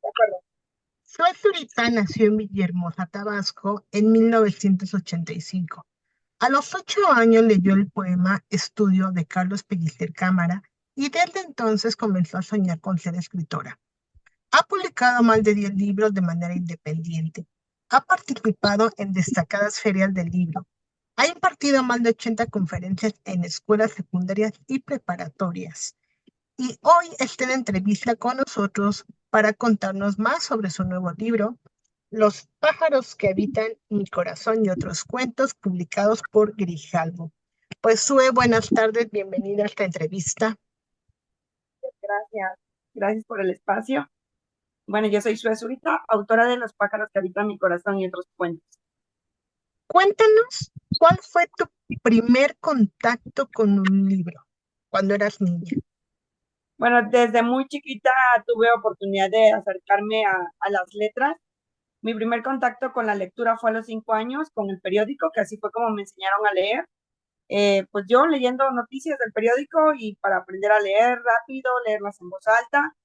De acuerdo. Zoe Zurita nació en Villahermosa, Tabasco, en 1985. A los 8 años leyó el poema Estudio de Carlos Pellicer Cámara y desde entonces comenzó a soñar con ser escritora. Ha publicado más de 10 libros de manera independiente. Ha participado en destacadas ferias del libro. Ha impartido más de 80 conferencias en escuelas secundarias y preparatorias. Y hoy está en entrevista con nosotros para contarnos más sobre su nuevo libro, Los pájaros que habitan mi corazón y otros cuentos publicados por Grijalbo. Pues Sue, buenas tardes, bienvenida a esta entrevista. Gracias. Gracias por el espacio. Bueno, yo soy Sue Zurita, autora de Los pájaros que habitan mi corazón y otros cuentos. Cuéntanos, ¿cuál fue tu primer contacto con un libro cuando eras niña? Bueno, desde muy chiquita tuve oportunidad de acercarme a las letras. Mi primer contacto con la lectura fue a los 5 años con el periódico, que así fue como me enseñaron a leer. Pues yo leyendo noticias del periódico y para aprender a leer rápido, leerlas en voz alta.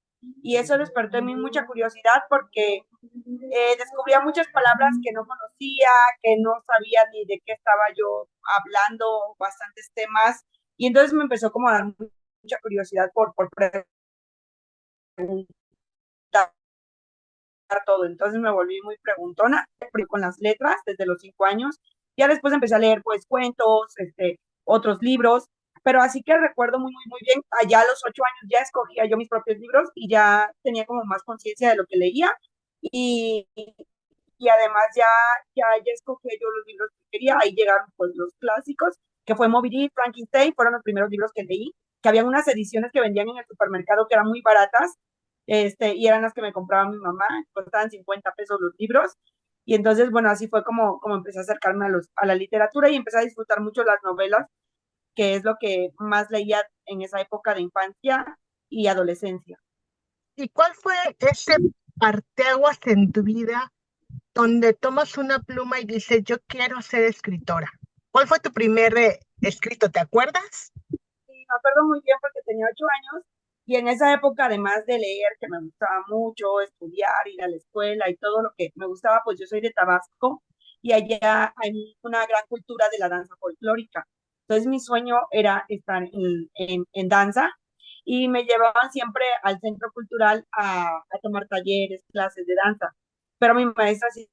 Y eso despertó en mí mucha curiosidad porque descubría muchas palabras que no conocía, que no sabía ni de qué estaba yo hablando, bastantes temas. Y entonces me empezó como a dar mucha curiosidad por preguntar todo. Entonces me volví muy preguntona con las letras desde los 5 años. Ya después empecé a leer pues cuentos, otros libros, pero así que recuerdo muy bien, allá a los 8 años ya escogía yo mis propios libros y ya tenía como más conciencia de lo que leía y, y además ya escogía yo los libros que quería, ahí llegaron pues los clásicos, que fue Moby Dick, Frankenstein, fueron los primeros libros que leí, que habían unas ediciones que vendían en el supermercado que eran muy baratas, y eran las que me compraba mi mamá, costaban 50 pesos los libros, y entonces, bueno, así fue como empecé a acercarme a la literatura y empecé a disfrutar mucho las novelas, que es lo que más leía en esa época de infancia y adolescencia. ¿Y cuál fue ese parteaguas en tu vida donde tomas una pluma y dices, yo quiero ser escritora? ¿Cuál fue tu primer escrito? ¿Te acuerdas? Y me acuerdo muy bien porque tenía 8 años y en esa época, además de leer, que me gustaba mucho, estudiar, ir a la escuela y todo lo que me gustaba, pues yo soy de Tabasco y allá hay una gran cultura de la danza folclórica. Entonces mi sueño era estar en danza y me llevaban siempre al centro cultural a tomar talleres, clases de danza. Pero mi maestra sí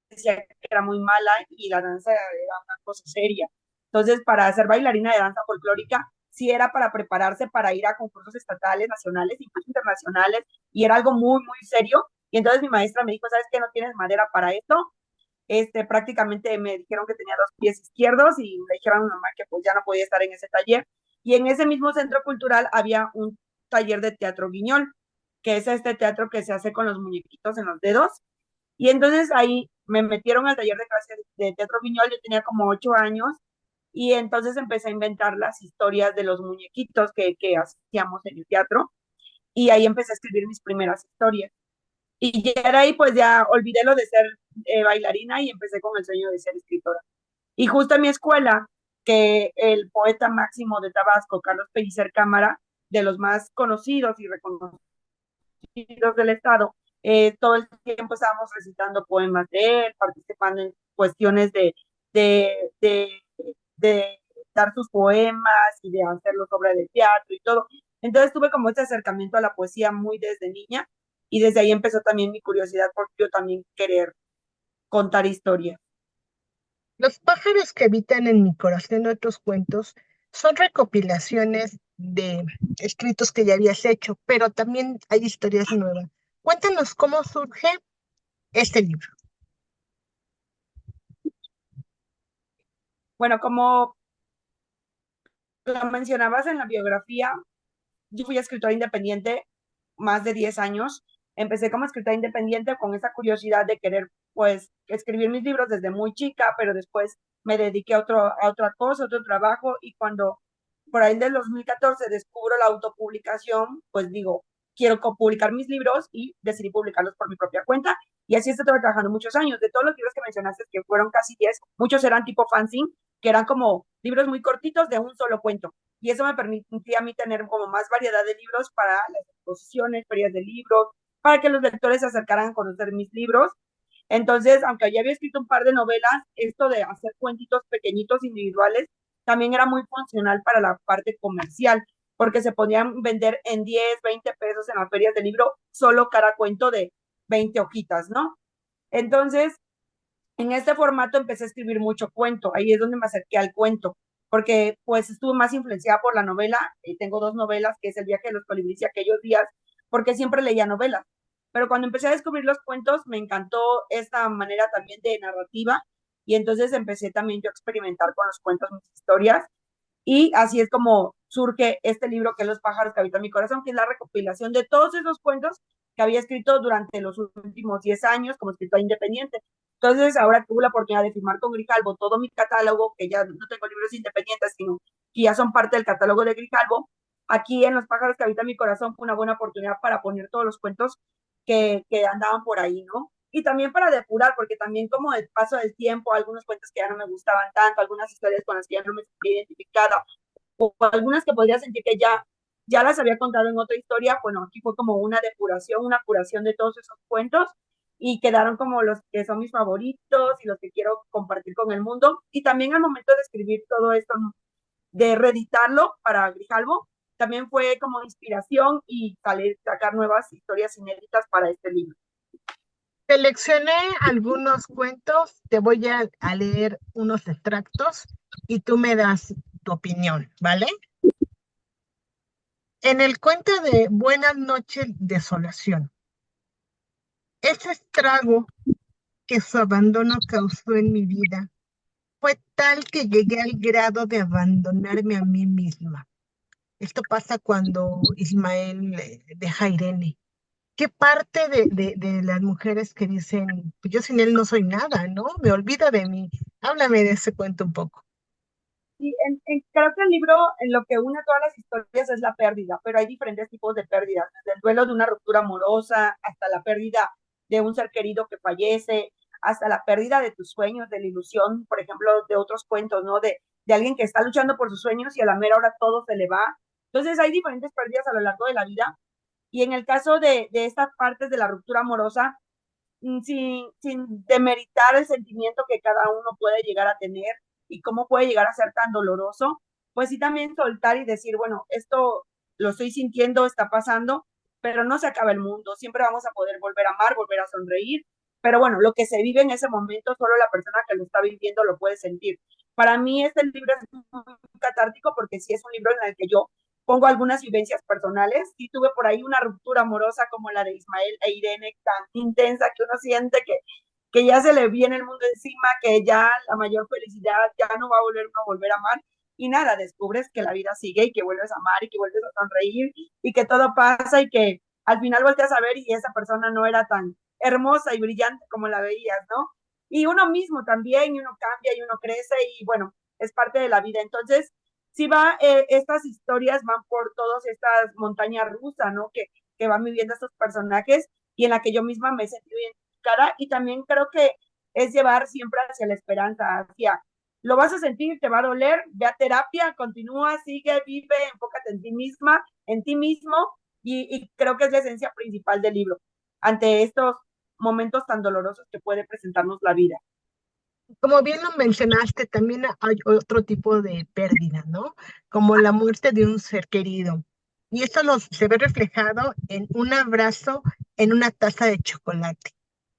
decía que era muy mala y la danza era una cosa seria. Entonces, para ser bailarina de danza folclórica, sí era para prepararse para ir a concursos estatales, nacionales, incluso internacionales, y era algo muy serio. Y entonces mi maestra me dijo, ¿sabes qué? No tienes madera para esto. Prácticamente me dijeron que tenía 2 pies izquierdos y me dijeron a mi mamá que pues ya no podía estar en ese taller. Y en ese mismo centro cultural había un taller de teatro guiñol, que es este teatro que se hace con los muñequitos en los dedos. Y entonces ahí me metieron al taller de clases de teatro guiñol, yo tenía como 8 años, y entonces empecé a inventar las historias de los muñequitos que hacíamos en el teatro, y ahí empecé a escribir mis primeras historias. Y ya de ahí pues ya olvidé lo de ser bailarina y empecé con el sueño de ser escritora. Y justo en mi escuela, que el poeta máximo de Tabasco, Carlos Pellicer Cámara, de los más conocidos y reconocidos del Estado, todo el tiempo estábamos recitando poemas de él, participando en cuestiones de, de, de dar sus poemas y de hacerlos obra de teatro y todo. Entonces tuve como este acercamiento a la poesía muy desde niña y desde ahí empezó también mi curiosidad por yo también querer contar historias. Los pájaros que habitan en mi corazón, otros cuentos, son recopilaciones de escritos que ya habías hecho, pero también hay historias nuevas. Cuéntanos cómo surge este libro. Bueno, como lo mencionabas en la biografía, yo fui escritora independiente más de 10 años. Empecé como escritora independiente con esa curiosidad de querer, pues, escribir mis libros desde muy chica, pero después me dediqué a otra cosa, a otro trabajo, y cuando por ahí del 2014 descubro la autopublicación, pues digo, quiero publicar mis libros y decidí publicarlos por mi propia cuenta. Y así estoy trabajando muchos años. De todos los libros que mencionaste, que fueron casi 10, muchos eran tipo fanzine, que eran como libros muy cortitos de un solo cuento. Y eso me permitía a mí tener como más variedad de libros para las exposiciones, ferias de libros, para que los lectores se acercaran a conocer mis libros. Entonces, aunque ya había escrito un par de novelas, esto de hacer cuentitos pequeñitos individuales también era muy funcional para la parte comercial, porque se podían vender en 10, 20 pesos en las ferias de libro, solo cada cuento de 20 hojitas, ¿no? Entonces, en este formato empecé a escribir mucho cuento, ahí es donde me acerqué al cuento, porque pues estuve más influenciada por la novela, tengo dos novelas, que es El viaje de los colibríes y Aquellos días, porque siempre leía novelas, pero cuando empecé a descubrir los cuentos me encantó esta manera también de narrativa y entonces empecé también yo a experimentar con los cuentos, mis historias, y así es como surge este libro que es Los pájaros que habitan mi corazón, que es la recopilación de todos esos cuentos que había escrito durante los últimos 10 años como escritora independiente. Entonces, ahora tuve la oportunidad de firmar con Grijalbo todo mi catálogo, que ya no tengo libros independientes, sino que ya son parte del catálogo de Grijalbo. Aquí en Los pájaros que habitan mi corazón fue una buena oportunidad para poner todos los cuentos que andaban por ahí, ¿no? Y también para depurar, porque también como el paso del tiempo, algunos cuentos que ya no me gustaban tanto, algunas historias con las que ya no me sentía identificada, o algunas que podría sentir que ya las había contado en otra historia, bueno, aquí fue como una depuración, una curación de todos esos cuentos y quedaron como los que son mis favoritos y los que quiero compartir con el mundo. Y también al momento de escribir todo esto, de reeditarlo para Grijalbo, también fue como inspiración y sacar nuevas historias inéditas para este libro. Seleccioné algunos cuentos, te voy a leer unos extractos y tú me das tu opinión, ¿vale? En el cuento de Buenas noches, desolación, ese estrago que su abandono causó en mi vida fue tal que llegué al grado de abandonarme a mí misma. Esto pasa cuando Ismael deja a Irene. ¿Qué parte de las mujeres que dicen, pues yo sin él no soy nada, ¿no? Me olvido de mí. Háblame de ese cuento un poco. Sí, creo que el libro en lo que une todas las historias es la pérdida, pero hay diferentes tipos de pérdidas, desde el duelo de una ruptura amorosa hasta la pérdida de un ser querido que fallece, hasta la pérdida de tus sueños, de la ilusión, por ejemplo, de otros cuentos, ¿no? De alguien que está luchando por sus sueños y a la mera hora todo se le va. Entonces hay diferentes pérdidas a lo largo de la vida y en el caso de estas partes de la ruptura amorosa, sin demeritar el sentimiento que cada uno puede llegar a tener y cómo puede llegar a ser tan doloroso, pues sí también soltar y decir, bueno, esto lo estoy sintiendo, está pasando, pero no se acaba el mundo, siempre vamos a poder volver a amar, volver a sonreír, pero bueno, lo que se vive en ese momento, solo la persona que lo está viviendo lo puede sentir. Para mí este libro es muy catártico porque sí es un libro en el que yo pongo algunas vivencias personales. Y tuve por ahí una ruptura amorosa como la de Ismael e Irene, tan intensa que uno siente que ya se le viene el mundo encima, que ya la mayor felicidad ya no va a volver uno a volver a amar. Y nada, descubres que la vida sigue y que vuelves a amar y que vuelves a sonreír y que todo pasa y que al final volteas a ver y esa persona no era tan hermosa y brillante como la veías, ¿no? Y uno mismo también, y uno cambia y uno crece y bueno, es parte de la vida. Entonces, sí va, estas historias van por todas estas montañas rusas, ¿no? Que van viviendo estos personajes y en la que yo misma me he sentido identificada y también creo que es llevar siempre hacia la esperanza, hacia, lo vas a sentir, te va a doler, ve a terapia, continúa, sigue, vive, enfócate en ti misma, en ti mismo y creo que es la esencia principal del libro ante estos momentos tan dolorosos que puede presentarnos la vida. Como bien lo mencionaste, también hay otro tipo de pérdida, ¿no? Como la muerte de un ser querido. Y esto se ve reflejado en un abrazo en una taza de chocolate.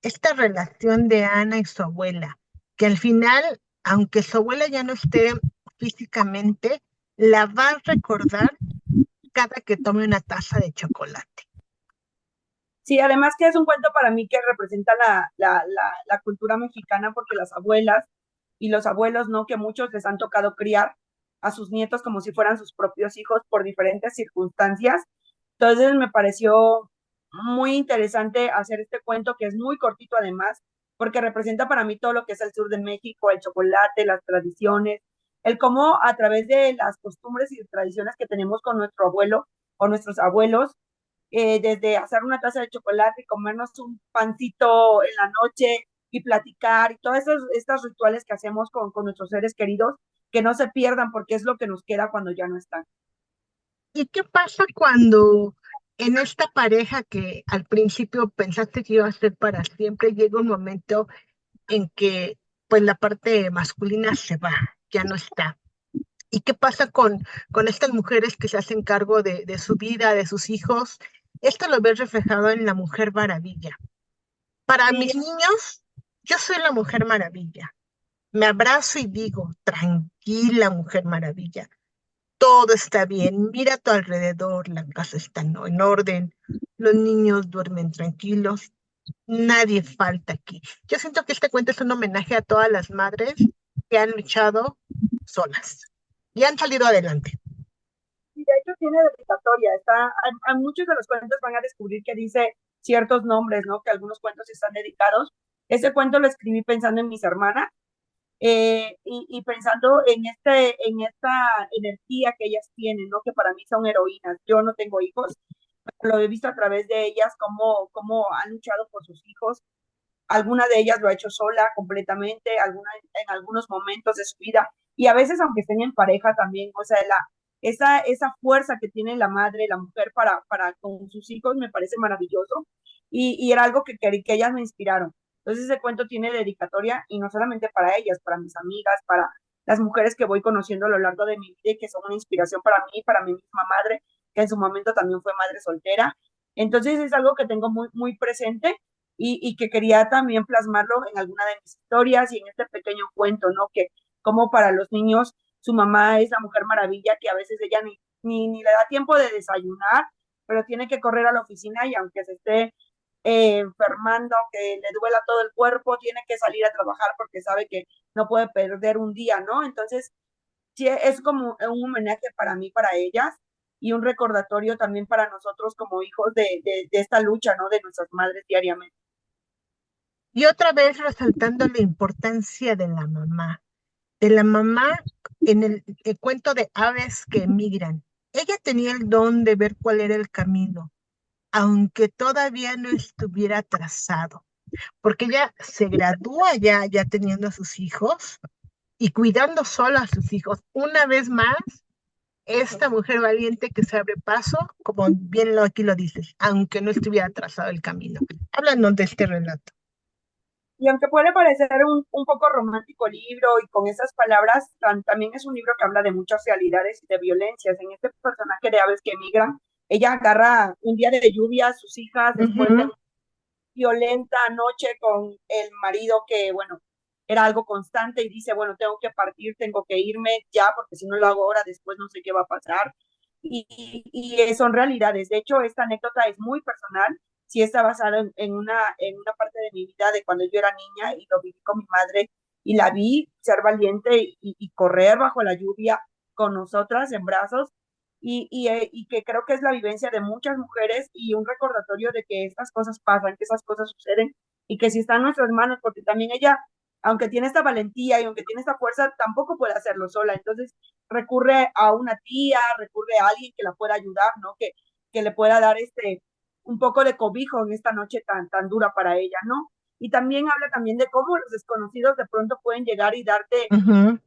Esta relación de Ana y su abuela, que al final, aunque su abuela ya no esté físicamente, la va a recordar cada que tome una taza de chocolate. Sí, además que es un cuento para mí que representa la cultura mexicana porque las abuelas y los abuelos, ¿no? Que muchos les han tocado criar a sus nietos como si fueran sus propios hijos por diferentes circunstancias. Entonces me pareció muy interesante hacer este cuento que es muy cortito además, porque representa para mí todo lo que es el sur de México, el chocolate, las tradiciones, el cómo a través de las costumbres y tradiciones que tenemos con nuestro abuelo o nuestros abuelos, desde hacer una taza de chocolate y comernos un pancito en la noche y platicar y todos estos rituales que hacemos con nuestros seres queridos, que no se pierdan porque es lo que nos queda cuando ya no están. ¿Y qué pasa cuando En esta pareja que al principio pensaste que iba a ser para siempre, llega un momento en que pues la parte masculina se va, ya no está. ¿Y qué pasa con estas mujeres que se hacen cargo de su vida, de sus hijos? Esto lo ves reflejado en la Mujer Maravilla. Para Sí, mis niños, yo soy la Mujer Maravilla. Me abrazo y digo, tranquila, Mujer Maravilla. Todo está bien, mira a tu alrededor, la casa está en orden, los niños duermen tranquilos, nadie falta aquí. Yo siento que este cuento es un homenaje a todas las madres que han luchado solas y han salido adelante. y de hecho tiene dedicatoria. Hay muchos de los cuentos van a descubrir que dice ciertos nombres, ¿no? Que algunos cuentos están dedicados. Ese cuento lo escribí pensando en mis hermanas y pensando en esta energía que ellas tienen, ¿no? Que para mí son heroínas. Yo no tengo hijos, lo he visto a través de ellas, cómo han luchado por sus hijos. Alguna de ellas lo ha hecho sola completamente, alguna en algunos momentos de su vida, y a veces aunque estén en pareja también, o sea, esa fuerza que tiene la madre, la mujer para con sus hijos me parece maravilloso, y era algo que ellas me inspiraron. Entonces ese cuento tiene dedicatoria, y no solamente para ellas, para mis amigas, para las mujeres que voy conociendo a lo largo de mi vida y que son una inspiración para mi misma madre, que en su momento también fue madre soltera. Entonces es algo que tengo muy, muy presente y que quería también plasmarlo en alguna de mis historias y en este pequeño cuento, ¿no? Que como para los niños su mamá es la Mujer Maravilla, que a veces ella ni le da tiempo de desayunar, pero tiene que correr a la oficina y aunque se esté enfermando, aunque le duela todo el cuerpo, tiene que salir a trabajar porque sabe que no puede perder un día, ¿no? Entonces, sí, es como un homenaje para mí, para ellas, y un recordatorio también para nosotros como hijos de esta lucha, ¿no? De nuestras madres diariamente. Y otra vez resaltando la importancia de la mamá en el cuento de aves que emigran. Ella tenía el don de ver cuál era el camino, aunque todavía no estuviera trazado, porque ella se gradúa ya teniendo a sus hijos y cuidando sola a sus hijos. Una vez más, esta mujer valiente que se abre paso, como bien aquí lo dices, aunque no estuviera trazado el camino. Háblanos de este relato. Y aunque puede parecer un poco romántico el libro y con esas palabras, también es un libro que habla de muchas realidades y de violencias. En este personaje de aves que emigran, ella agarra un día de lluvia a sus hijas después de Ujú. una violenta noche con el marido que, bueno, era algo constante y dice, bueno, tengo que partir, tengo que irme ya, porque si no lo hago ahora, después no sé qué va a pasar. Son realidades. De hecho, esta anécdota es muy personal, sí está basada en una parte de mi vida de cuando yo era niña y lo viví con mi madre y la vi ser valiente y correr bajo la lluvia con nosotras en brazos y que creo que es la vivencia de muchas mujeres y un recordatorio de que estas cosas pasan, que esas cosas suceden y que si está en nuestras manos, porque también ella, aunque tiene esta valentía y aunque tiene esta fuerza, tampoco puede hacerlo sola. Entonces recurre a una tía, recurre a alguien que la pueda ayudar, ¿no? Que le pueda dar un poco de cobijo en esta noche tan dura para ella, ¿no? Y también habla también de cómo los desconocidos de pronto pueden llegar y darte Ujú.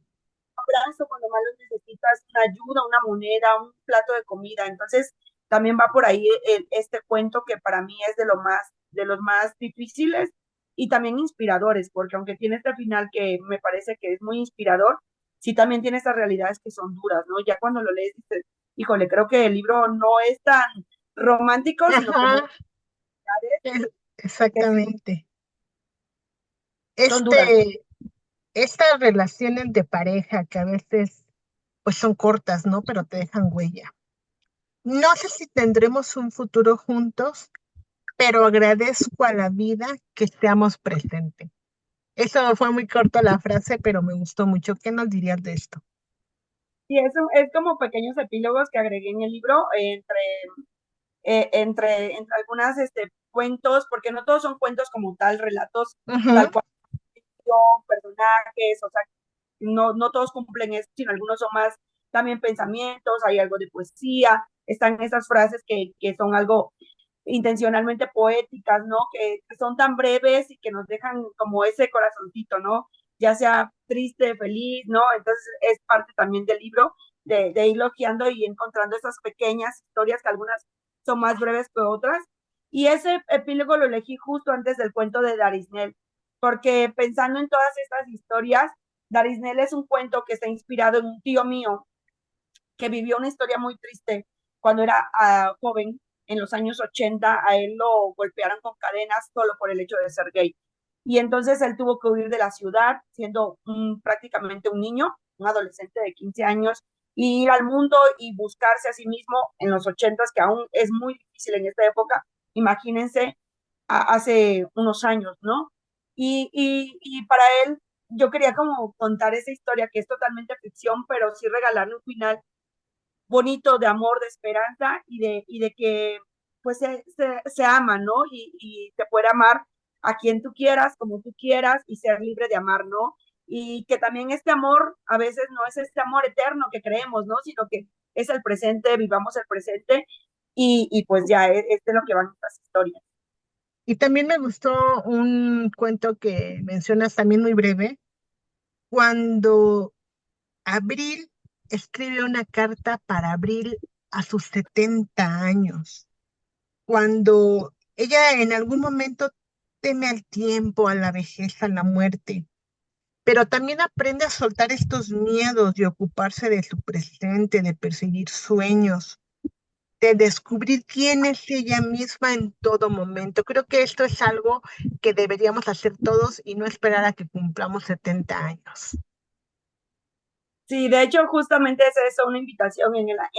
abrazo cuando más lo necesitas, una ayuda, una moneda, un plato de comida. Entonces, también va por ahí este cuento que para mí es de los más difíciles y también inspiradores, porque aunque tiene este final que me parece que es muy inspirador, sí también tiene estas realidades que son duras, ¿no? Ya cuando lo lees dices, híjole, creo que el libro no es tan romántico, sino como Ajá, que exactamente. son duras. Este, estas relaciones de pareja que a veces pues son cortas, ¿no? Pero te dejan huella. No sé si tendremos un futuro juntos, pero agradezco a la vida que seamos presentes. Eso fue muy corto la frase, pero me gustó mucho. ¿Qué nos dirías de esto? Y eso es como pequeños epílogos que agregué en el libro entre algunas cuentos, porque no todos son cuentos como tal, relatos Ujú. tal cual, personajes, o sea, no todos cumplen eso, sino algunos son más también pensamientos, hay algo de poesía, están esas frases que son algo intencionalmente poéticas, ¿no? Que son tan breves y que nos dejan como ese corazoncito, ¿no? Ya sea triste, feliz, ¿no? Entonces es parte también del libro de ir logiando y encontrando esas pequeñas historias que algunas son más breves que otras. Y ese epílogo lo elegí justo antes del cuento de Darisnel, porque pensando en todas estas historias, Darisnel es un cuento que está inspirado en un tío mío que vivió una historia muy triste cuando era joven, en los años 80, a él lo golpearon con cadenas solo por el hecho de ser gay. Y entonces él tuvo que huir de la ciudad, siendo prácticamente un niño, un adolescente de 15 años, y ir al mundo y buscarse a sí mismo en los 80, que aún es muy difícil en esta época. Imagínense hace unos años, ¿no? Y para él, yo quería como contar esa historia que es totalmente ficción, pero sí regalarle un final bonito de amor, de esperanza y de que pues se ama, ¿no? Y se puede amar a quien tú quieras, como tú quieras y ser libre de amar, ¿no? Y que también este amor a veces no es este amor eterno que creemos, ¿no? Sino que es el presente, vivamos el presente y pues ya, este es lo que van estas historias. Y también me gustó un cuento que mencionas también muy breve, cuando Abril escribe una carta para Abril a sus 70 años, cuando ella en algún momento teme al tiempo, a la vejez, a la muerte, pero también aprende a soltar estos miedos y ocuparse de su presente, de perseguir sueños, de descubrir quién es ella misma en todo momento. Creo que esto es algo que deberíamos hacer todos y no esperar a que cumplamos 70 años. Sí, de hecho, justamente es eso, una invitación en la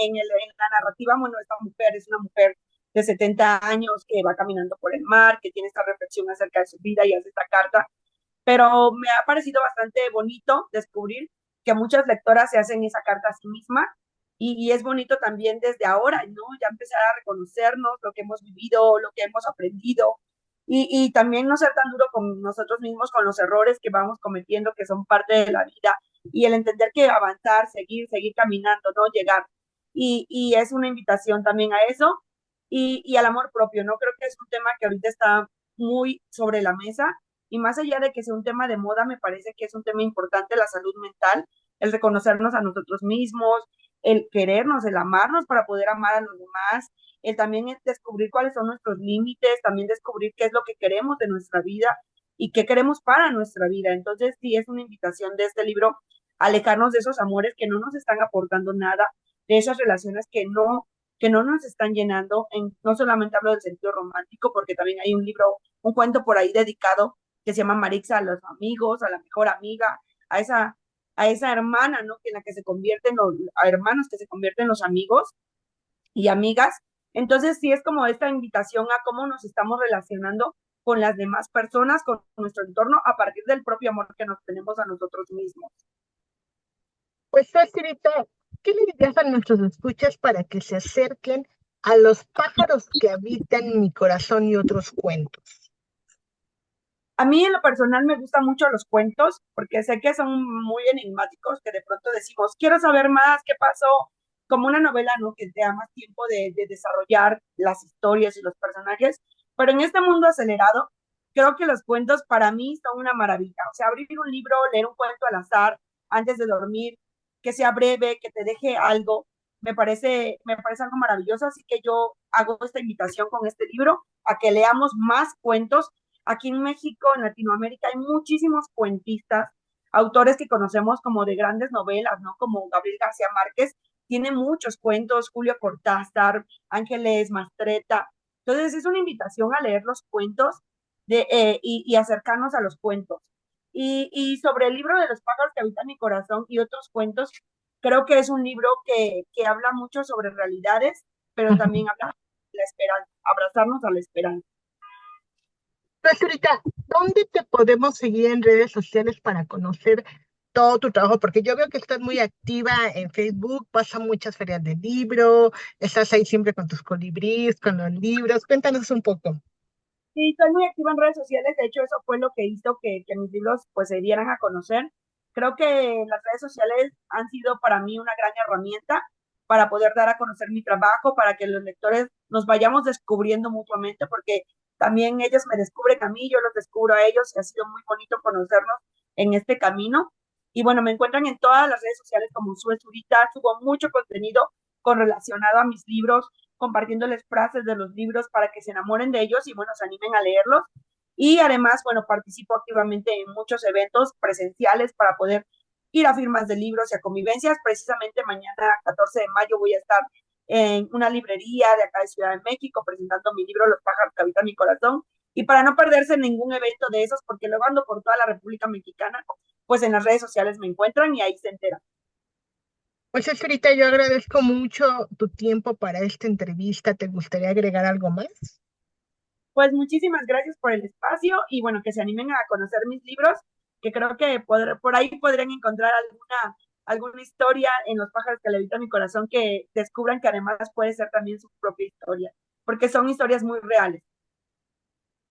narrativa. Bueno, esta mujer es una mujer de 70 años que va caminando por el mar, que tiene esta reflexión acerca de su vida y hace esta carta, pero me ha parecido bastante bonito descubrir que muchas lectoras se hacen esa carta a sí misma y es bonito también desde ahora, ¿no? Ya empezar a reconocernos lo que hemos vivido, lo que hemos aprendido y también no ser tan duro con nosotros mismos, con los errores que vamos cometiendo, que son parte de la vida y el entender que avanzar, seguir caminando, ¿no? Llegar. Y es una invitación también a eso y al amor propio, ¿no? Creo que es un tema que ahorita está muy sobre la mesa y más allá de que sea un tema de moda, me parece que es un tema importante la salud mental, el reconocernos a nosotros mismos, el querernos, el amarnos para poder amar a los demás, el también descubrir cuáles son nuestros límites, también descubrir qué es lo que queremos de nuestra vida y qué queremos para nuestra vida. Entonces, sí, es una invitación de este libro a alejarnos de esos amores que no nos están aportando nada, de esas relaciones que no nos están llenando. No solamente hablo del sentido romántico, porque también hay un libro, un cuento por ahí dedicado que se llama Marixa a los amigos, a la mejor amiga, a esa hermana, ¿no? En la que se convierten los a hermanos que se convierten los amigos y amigas. Entonces, sí es como esta invitación a cómo nos estamos relacionando con las demás personas, con nuestro entorno, a partir del propio amor que nos tenemos a nosotros mismos. Pues, Estelita, ¿qué le dirías a nuestros escuchas para que se acerquen a los pájaros que habitan mi corazón y otros cuentos? A mí en lo personal me gustan mucho los cuentos porque sé que son muy enigmáticos, que de pronto decimos, quiero saber más, qué pasó, como una novela, ¿no? Que te da más tiempo de desarrollar las historias y los personajes, pero en este mundo acelerado, creo que los cuentos para mí son una maravilla. O sea, abrir un libro, leer un cuento al azar antes de dormir, que sea breve, que te deje algo, me parece algo maravilloso, así que yo hago esta invitación con este libro a que leamos más cuentos. Aquí en México, en Latinoamérica, hay muchísimos cuentistas, autores que conocemos como de grandes novelas, ¿no? Como Gabriel García Márquez, tiene muchos cuentos, Julio Cortázar, Ángeles Mastreta. Entonces, es una invitación a leer los cuentos y acercarnos a los cuentos. Y sobre el libro de los pájaros que habitan mi corazón y otros cuentos, creo que es un libro que habla mucho sobre realidades, pero también habla de la esperanza, abrazarnos a la esperanza. Pues, ahorita, ¿dónde te podemos seguir en redes sociales para conocer todo tu trabajo? Porque yo veo que estás muy activa en Facebook, vas a muchas ferias de libro, estás ahí siempre con tus colibríes, con los libros. Cuéntanos un poco. Sí, estoy muy activa en redes sociales. De hecho, eso fue lo que hizo que mis libros pues se dieran a conocer. Creo que las redes sociales han sido para mí una gran herramienta para poder dar a conocer mi trabajo, para que los lectores nos vayamos descubriendo mutuamente, porque también ellos me descubren a mí, yo los descubro a ellos y ha sido muy bonito conocernos en este camino. Y bueno, me encuentran en todas las redes sociales como Sue Zurita, subo mucho contenido con relacionado a mis libros, compartiéndoles frases de los libros para que se enamoren de ellos y bueno, se animen a leerlos. Y además, bueno, participo activamente en muchos eventos presenciales para poder ir a firmas de libros y a convivencias. Precisamente mañana, 14 de mayo, voy a estar en una librería de acá de Ciudad de México presentando mi libro Los pájaros que habitan mi corazón. Y para no perderse ningún evento de esos, porque luego ando por toda la República Mexicana, pues en las redes sociales me encuentran y ahí se enteran. Pues Esferita, yo agradezco mucho tu tiempo para esta entrevista. ¿Te gustaría agregar algo más? Pues muchísimas gracias por el espacio y bueno, que se animen a conocer mis libros, que creo que por ahí podrían encontrar alguna historia en Los pájaros que levitan mi corazón que descubran que además puede ser también su propia historia, porque son historias muy reales.